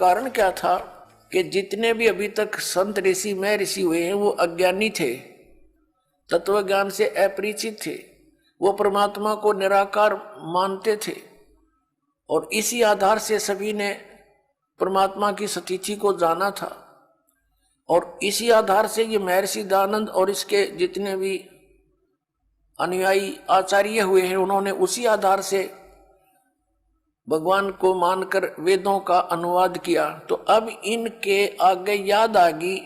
कारण क्या था कि जितने भी अभी तक संत ऋषि महर्षि हुए हैं वो अज्ञानी थे, तत्व ज्ञान से अपरिचित थे, वो परमात्मा को निराकार मानते थे और इसी आधार से सभी ने परमात्मा की सतीथि को जाना था। और इसी आधार से ये महर्षि दयानंद और इसके जितने भी अनुयायी आचार्य हुए हैं उन्होंने उसी आधार से भगवान को मानकर वेदों का अनुवाद किया। तो अब इनके आगे याद आ गई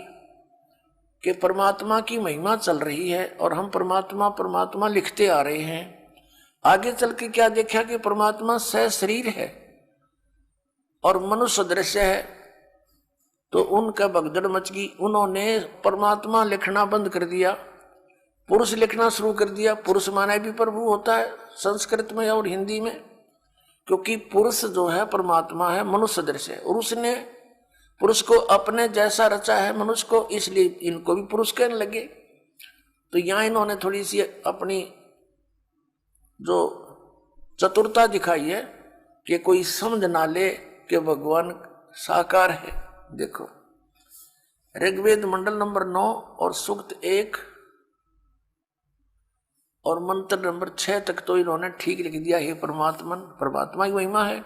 कि परमात्मा की महिमा चल रही है और हम परमात्मा परमात्मा लिखते आ रहे हैं। आगे चल के क्या देखा कि परमात्मा सशरीर है और मनुष्य दृश्य है, तो उनका भगदड़ मच गई। उन्होंने परमात्मा लिखना बंद कर दिया, पुरुष लिखना शुरू कर दिया। पुरुष माने भी प्रभु होता है संस्कृत में और हिंदी में, क्योंकि पुरुष जो है परमात्मा है, मनुष्य दृश्य है और उसने पुरुष को अपने जैसा रचा है मनुष्य को, इसलिए इनको भी पुरुष कहने लगे। तो यहां इन्होंने थोड़ी सी अपनी जो चतुरता दिखाई है कि कोई समझ ना ले कि भगवान साकार है। देखो ऋग्वेद मंडल नंबर 9 और सूक्त 1 और मंत्र नंबर 6 तक तो इन्होंने ठीक लिख दिया, हे परमात्मा की महिमा है।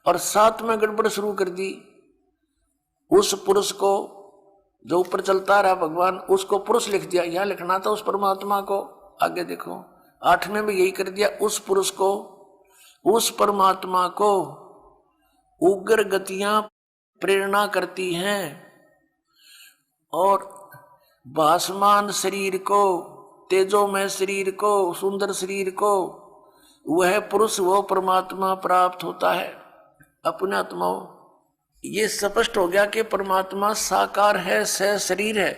और 7 में गड़बड़ शुरू कर दी। उस पुरुष को जो ऊपर चलता रहा भगवान, उसको पुरुष लिख दिया, यहां लिखना था उस परमात्मा को। आगे देखो 8 में भी यही कर दिया, उस पुरुष को, उस परमात्मा को उग्र गतियां प्रेरणा करती हैं और भासमान शरीर को, तेजोमय शरीर को, सुंदर शरीर को वह पुरुष वो परमात्मा प्राप्त होता है अपने आत्माओं। ये स्पष्ट हो गया कि परमात्मा साकार है, सशरीर है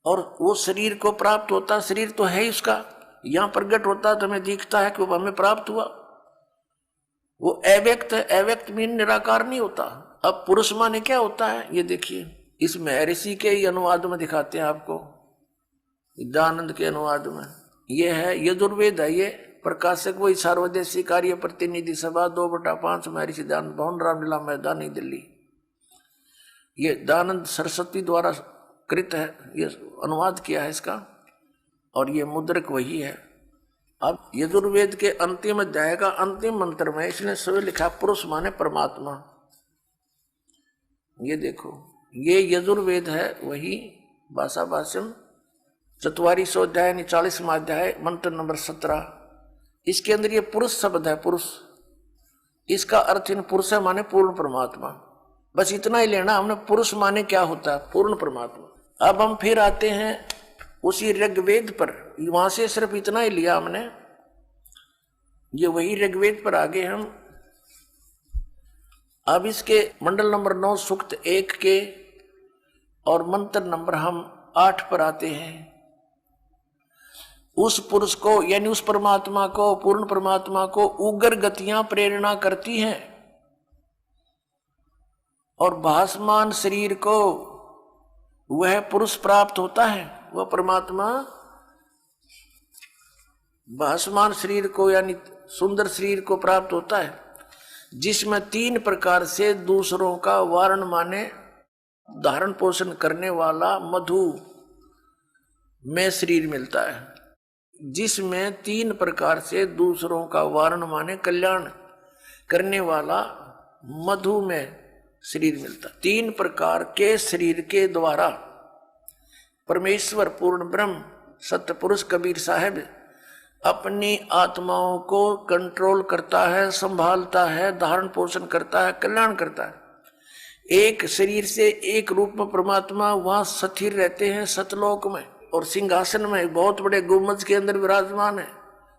और वो शरीर को प्राप्त होता, शरीर तो है ही उसका, यहां प्रकट होता तो हमें दिखता है कि वो हमें प्राप्त हुआ। वो अव्यक्त है, अव्यक्त मीन निराकार नहीं होता। अब पुरुष माने क्या होता है ये देखिए, इस महर्षि के ही अनुवाद में दिखाते हैं आपको, दयानंद के अनुवाद में। ये है यजुर्वेद है, ये प्रकाशक वही सार्वदेशी कार्य प्रतिनिधि सभा 2/5 महर्षि दयानंद भवन रामलीला मैदान नई दिल्ली। ये दयानंद सरस्वती द्वारा कृत है, ये अनुवाद किया है इसका और ये मुद्रक वही है। अब यजुर्वेद के अंतिम अध्याय का अंतिम मंत्र में इसने स्वयं लिखा पुरुष माने परमात्मा। ये देखो ये यजुर्वेद है वही, भाषा भाष्यम 44 अध्याय 49वां अध्याय मंत्र नंबर 17। इसके अंदर ये पुरुष शब्द है, पुरुष, इसका अर्थ इन पुरुष है माने पूर्ण परमात्मा। बस इतना ही लेना हमने, पुरुष माने क्या होता है, पूर्ण परमात्मा। अब हम फिर आते हैं उसी ऋग्वेद पर, वहां से सिर्फ इतना ही लिया हमने, ये वही ऋग्वेद पर आगे हम। अब इसके मंडल नंबर 9 सूक्त 1 के और मंत्र नंबर हम 8 पर आते हैं। उस पुरुष को यानी उस परमात्मा को, पूर्ण परमात्मा को उग्र गतियां प्रेरणा करती हैं और भासमान शरीर को वह पुरुष प्राप्त होता है। वह परमात्मा भासमान शरीर को यानी सुंदर शरीर को प्राप्त होता है, जिसमें 3 प्रकार से दूसरों का वारण माने धारण पोषण करने वाला मधु में शरीर मिलता है। जिसमें 3 प्रकार से दूसरों का वारण माने कल्याण करने वाला मधु में शरीर मिलता। 3 प्रकार के शरीर के द्वारा परमेश्वर पूर्ण ब्रह्म सत्य पुरुष कबीर साहब अपनी आत्माओं को कंट्रोल करता है, संभालता है, धारण पोषण करता है, कल्याण करता है। एक शरीर से एक रूप में परमात्मा वहां स्थिर रहते हैं सतलोक में और सिंहासन में बहुत बड़े गुम्बज के अंदर विराजमान है।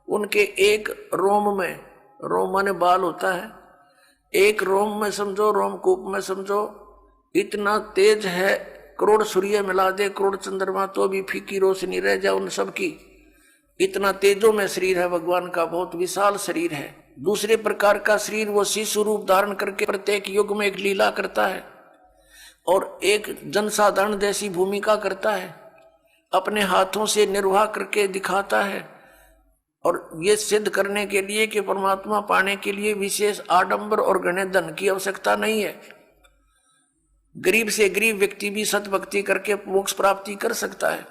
उनके एक रोम में, रोम माने बाल होता है, एक रोम में समझो, रोमकूप में समझो, इतना तेज है, करोड़ सूर्य मिला दे, करोड़ चंद्रमा तो भी फीकी रोशनी रह जाए उन सब की, इतना तेजों में शरीर है भगवान का, बहुत विशाल शरीर है। दूसरे प्रकार का शरीर वो शिशु रूप धारण करके प्रत्येक युग में एक लीला करता है और एक जनसाधारण जैसी भूमिका करता है, अपने हाथों से निर्वाह करके दिखाता है। और ये सिद्ध करने के लिए कि परमात्मा पाने के लिए विशेष आडंबर और घने धन की आवश्यकता नहीं है, गरीब से गरीब व्यक्ति भी सत भक्ति करके मोक्ष प्राप्ति कर सकता है।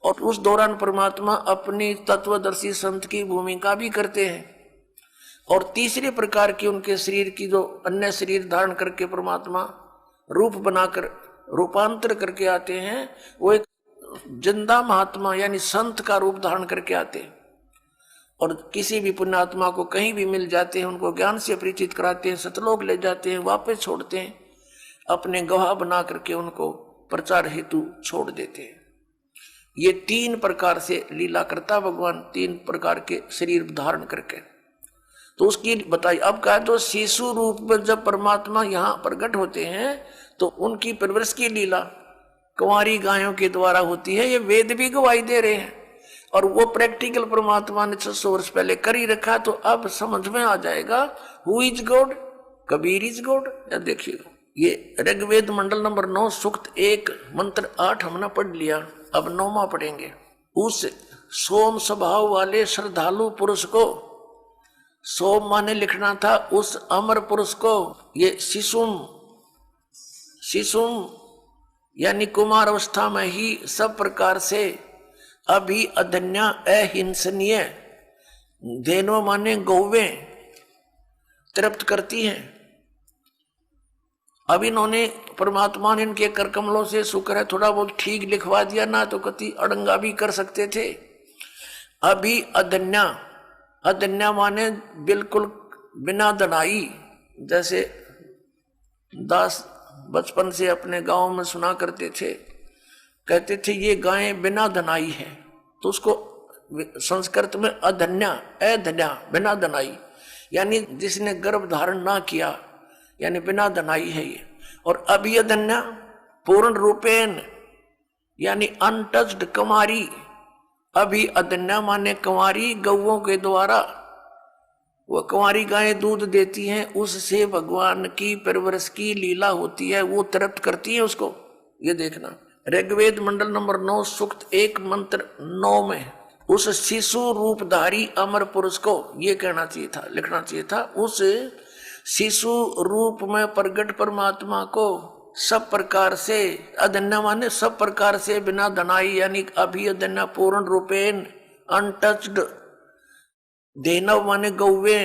और उस दौरान परमात्मा अपनी तत्वदर्शी संत की भूमिका भी करते हैं। और तीसरे प्रकार की उनके शरीर की जो अन्य शरीर धारण करके परमात्मा रूप बनाकर रूपांतर करके आते हैं, वो एक जिंदा महात्मा यानी संत का रूप धारण करके आते हैं। और किसी भी पुण्यात्मा को कहीं भी मिल जाते हैं, उनको ज्ञान से परिचित कराते हैं, सतलोक ले जाते हैं, वापस छोड़ते हैं, अपने गवाह बना करके उनको प्रचार हेतु छोड़ देते हैं। ये 3 प्रकार से लीला करता भगवान, 3 प्रकार के शरीर धारण करके। तो उसकी बताई। अब कहा तो शिशु रूप में जब परमात्मा यहाँ प्रकट होते हैं तो उनकी परवरिश की लीला कुंवारी गायों के द्वारा होती है। ये वेद भी गवाही दे रहे हैं और वो प्रैक्टिकल परमात्मा ने 600 वर्ष पहले कर ही रखा। तो अब समझ में आ जाएगा who is God, Kabir is God. या देखिएगा, ये ऋग्वेद मंडल नंबर 9 सूक्त 1 मंत्र 8 हमने पढ़ लिया, अब 9वां पढ़ेंगे। उस सोम स्वभाव वाले श्रद्धालु पुरुष को, सोम माने लिखना था उस अमर पुरुष को, ये शिशुम यानी कुमार अवस्था में ही सब प्रकार से अभी अधन्या अहिंसनीय, धेनो माने गौवे तृप्त करती हैं। अब इन्होंने परमात्मा ने इनके कर कमलों से शुक्र है थोड़ा बहुत ठीक लिखवा दिया, ना तो कति अड़ंगा भी कर सकते थे। अभी अधन्या, अधन्या माने बिल्कुल बिना दनाई। जैसे दास बचपन से अपने गांव में सुना करते थे, कहते थे ये गायें बिना दनाई है, तो उसको संस्कृत में अधन्या, अधन्या बिना दनाई, यानी जिसने गर्भ धारण ना किया, यानी बिना दनाई है ये। और अभी अधन्या पूर्ण रूपेण यानी अनटच्ड कुमारी। अभी अधन्या माने कुंवारी गौओं के द्वारा, वो कुंवारी गायें दूध देती हैं, उससे भगवान की परवरिश की लीला होती है, वो तृप्त करती है उसको। ये देखना ऋग्वेद मंडल नंबर 9 सूक्त 1 मंत्र 9 में उस शिशु रूपधारी अमर पुरुष को, ये कहना चाहिए था, लिखना चाहिए था, उस शिशु रूप में प्रगट परमात्मा को सब प्रकार से, अधन्या माने सब प्रकार से बिना धनाई, यानी अभी अधन्या पूर्ण रूपेण अनटच्ड, देनव माने गौवे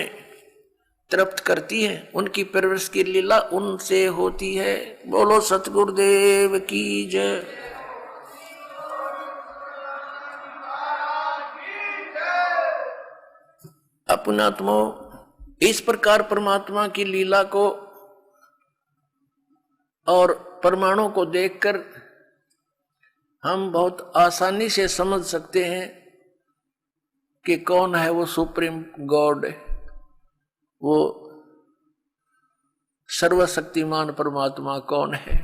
तृप्त करती है। उनकी परवरिश की लीला उनसे होती है। बोलो सतगुरुदेव की जय। अपनात्मो, इस प्रकार परमात्मा की लीला को और प्रमाणों को देखकर हम बहुत आसानी से समझ सकते हैं कि कौन है वो सुप्रीम गॉड, वो सर्वशक्तिमान परमात्मा कौन है।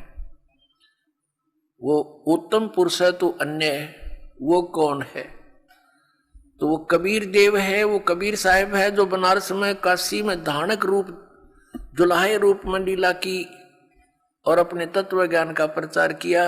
वो उत्तम पुरुष है तो अन्य है, वो कौन है। तो वो कबीर देव है, वो कबीर साहब है जो बनारस में काशी में धानक रूप जुलाहे रूप में लीला की और अपने तत्व ज्ञान का प्रचार किया।